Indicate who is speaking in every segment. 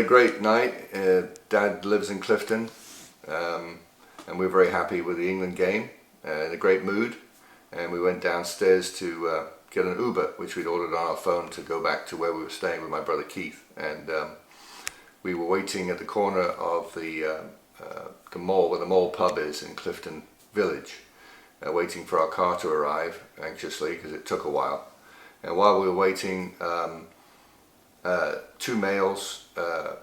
Speaker 1: a great night. Dad lives in Clifton, and we were very happy with the England game, in a great mood. And we went downstairs to get an Uber, which we'd ordered on our phone, to go back to where we were staying with my brother Keith. And we were waiting at the corner of the mall, where the mall pub is in Clifton Village, waiting for our car to arrive anxiously because it took a while. And while we were waiting, two males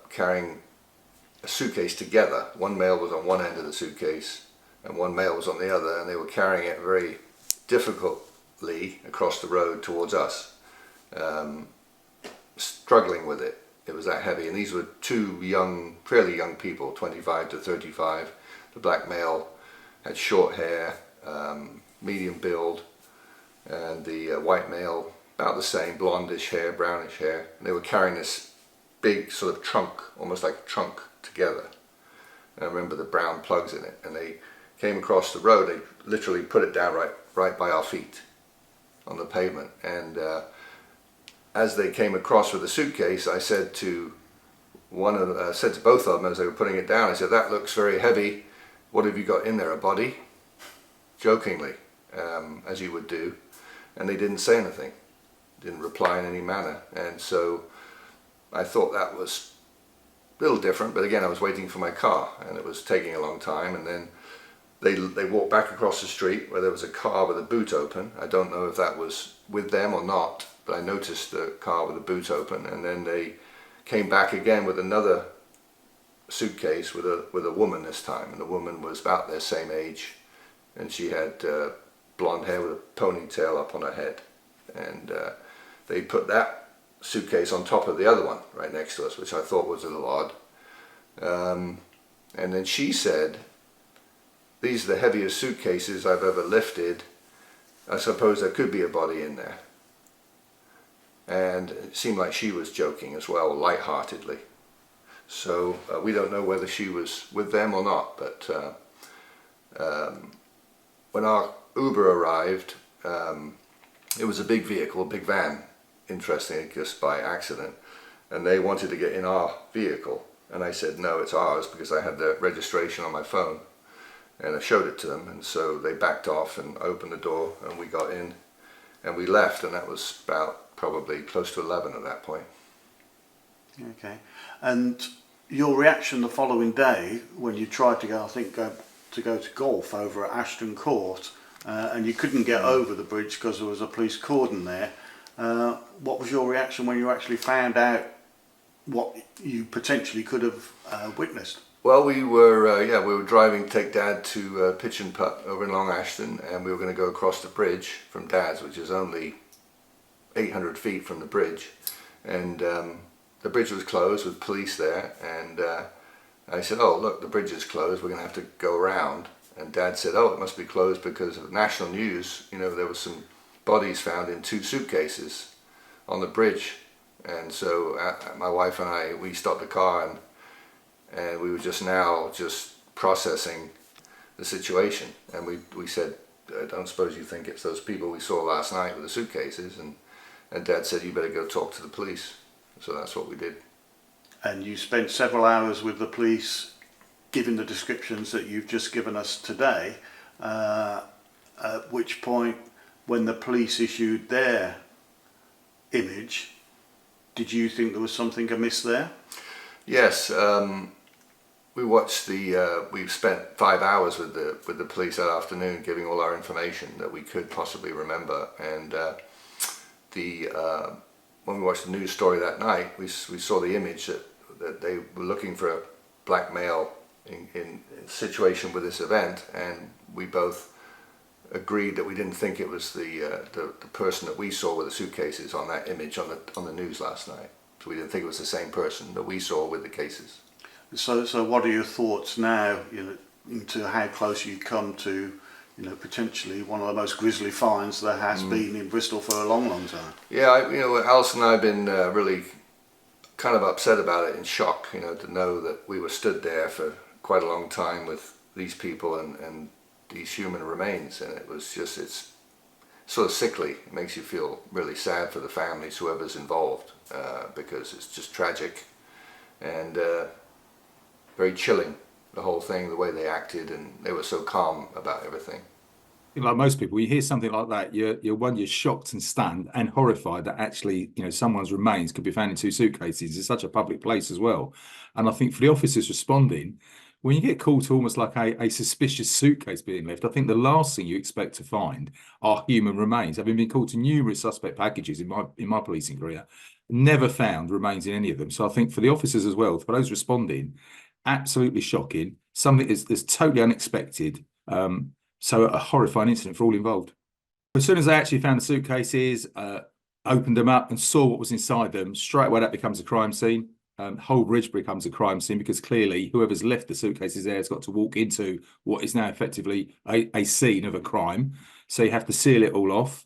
Speaker 1: carrying a suitcase together. One male was on one end of the suitcase and one male was on the other, and they were carrying it very difficultly across the road towards us, struggling with it. It was that heavy, and these were two fairly young people, 25 to 35. The black male had short hair, medium build, and the white male about the same, blondish hair, brownish hair. And they were carrying this big sort of trunk, almost like a trunk, together. And I remember the brown plugs in it. And they came across the road. They literally put it down right by our feet on the pavement. And as they came across with the suitcase, I said to said to both of them as they were putting it down, I said, "That looks very heavy. What have you got in there? A body?" Jokingly, as you would do. And they didn't say anything. Didn't reply in any manner. And so I thought that was a little different, but again, I was waiting for my car and it was taking a long time. And then they walked back across the street where there was a car with a boot open. I don't know if that was with them or not, but I noticed the car with the boot open. And then they came back again with another suitcase with a woman this time, and the woman was about their same age, and she had blonde hair with a ponytail up on her head. And they put that suitcase on top of the other one right next to us, which I thought was a little odd. And then she said, "These are the heaviest suitcases I've ever lifted. I suppose there could be a body in there." And it seemed like she was joking as well, lightheartedly. So we don't know whether she was with them or not, but when our Uber arrived, it was a big vehicle, a big van, interestingly, just by accident, and they wanted to get in our vehicle, and I said no, it's ours, because I had the registration on my phone, and I showed it to them, and so they backed off and opened the door, and we got in and we left, and that was about probably close to 11 at that point.
Speaker 2: Okay. And your reaction the following day when you tried to go to golf over at Ashton Court, and you couldn't get over the bridge because there was a police cordon there, what was your reaction when you actually found out what you potentially could have witnessed?
Speaker 1: Well, we were driving to take Dad to Pitch and Putt over in Long Ashton, and we were going to go across the bridge from Dad's, which is only 800 feet from the bridge, and the bridge was closed with police there, and I said, "Oh, look, the bridge is closed, we're going to have to go around." And Dad said, "Oh, it must be closed because of national news. You know, there were some bodies found in 2 suitcases on the bridge." And so my wife and I, we stopped the car, and we were just processing the situation. And we said, "I don't suppose you think it's those people we saw last night with the suitcases?" And Dad said, "You better go talk to the police." So that's what we did.
Speaker 2: And you spent several hours with the police giving the descriptions that you've just given us today, at which point, when the police issued their image, did you think there was something amiss there?
Speaker 1: Yes, we spent 5 hours with the police that afternoon, giving all our information that we could possibly remember. And when we watched the news story that night, we saw the image that they were looking for a black male in a situation with this event, and we both agreed that we didn't think it was the person that we saw with the suitcases on that image on the news last night. So we didn't think it was the same person that we saw with the cases.
Speaker 2: So what are your thoughts now, into how close you've come to, potentially one of the most grisly finds there has been in Bristol for a long, long time? Yeah,
Speaker 1: Alice and I have been really kind of upset about it, in shock, to know that we were stood there for quite a long time with these people and these human remains, and it's sort of sickly. It makes you feel really sad for the families, whoever's involved, because it's just tragic. and very chilling, the whole thing, the way they acted, and they were so calm about everything.
Speaker 3: Like most people, you hear something like that, you're shocked and stunned and horrified that actually, someone's remains could be found in two suitcases. It's such a public place as well. And I think for the officers responding, when you get called to almost like a suspicious suitcase being left, I think the last thing you expect to find are human remains. Having been called to numerous suspect packages in my policing career, never found remains in any of them. So I think for the officers as well, for those responding, absolutely shocking, something that's totally unexpected. So a horrifying incident for all involved. As soon as they actually found the suitcases, opened them up and saw what was inside them, straight away that becomes a crime scene. Whole bridge becomes a crime scene because clearly whoever's left the suitcases there has got to walk into what is now effectively a scene of a crime. So you have to seal it all off.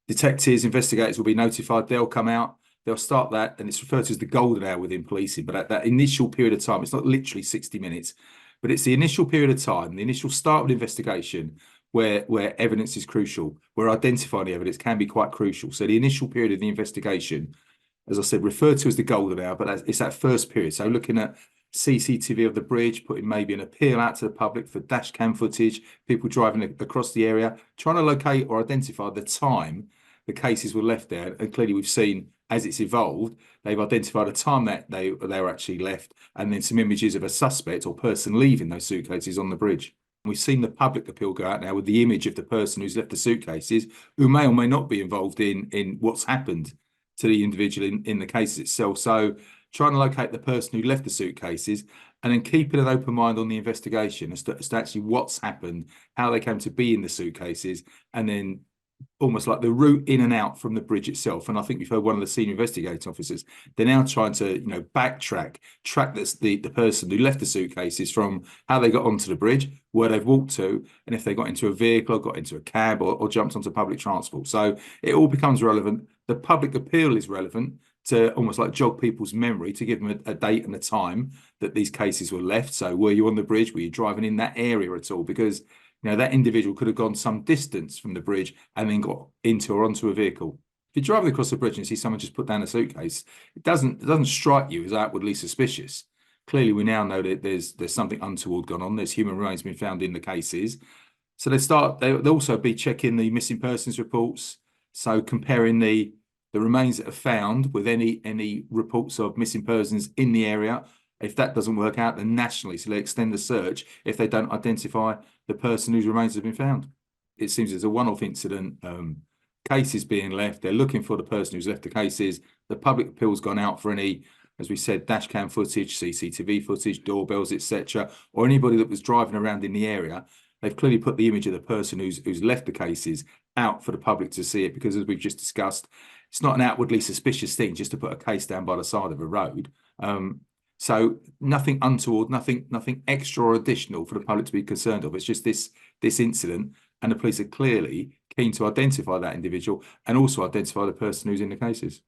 Speaker 3: Detectives, investigators will be notified. They'll come out. They'll start that, and it's referred to as the golden hour within policing. But at that initial period of time, it's not literally 60 minutes. But it's the initial period of time, the initial start of the investigation where evidence is crucial, where identifying the evidence can be quite crucial. So the initial period of the investigation, as I said, referred to as the golden hour, but it's that first period. So looking at CCTV of the bridge, putting maybe an appeal out to the public for dash cam footage, people driving across the area, trying to locate or identify the time the cases were left there. And clearly we've seen as it's evolved, they've identified a time that they were actually left, and then some images of a suspect or person leaving those suitcases on the bridge. We've seen the public appeal go out now with the image of the person who's left the suitcases, who may or may not be involved in what's happened to the individual in the case itself. So trying to locate the person who left the suitcases and then keeping an open mind on the investigation as to actually what's happened, how they came to be in the suitcases, and then almost like the route in and out from the bridge itself. And I think we've heard one of the senior investigating officers, they're now trying to, track the person who left the suitcases from how they got onto the bridge, where they've walked to, and if they got into a vehicle or got into a cab or jumped onto public transport. So it all becomes relevant. The public appeal is relevant to almost like jog people's memory, to give them a date and a time that these cases were left. So were you on the bridge? Were you driving in that area at all? Because that individual could have gone some distance from the bridge and then got into or onto a vehicle. If you're driving across the bridge and you see someone just put down a suitcase, it doesn't strike you as outwardly suspicious. Clearly, we now know that there's something untoward gone on. There's human remains been found in the cases. So they'll also be checking the missing persons reports. So comparing the remains that are found with any reports of missing persons in the area. If that doesn't work out, then nationally, so they extend the search if they don't identify the person whose remains have been found. It seems it's a one-off incident. Cases being left, they're looking for the person who's left the cases. The public appeal's gone out for any, as we said, dash cam footage, CCTV footage, doorbells, etc., or anybody that was driving around in the area. They've clearly put the image of the person who's left the cases out for the public to see it, because as we've just discussed, it's not an outwardly suspicious thing just to put a case down by the side of a road. So nothing untoward, nothing extra or additional for the public to be concerned of. It's just this incident, and the police are clearly keen to identify that individual and also identify the person who's in the cases.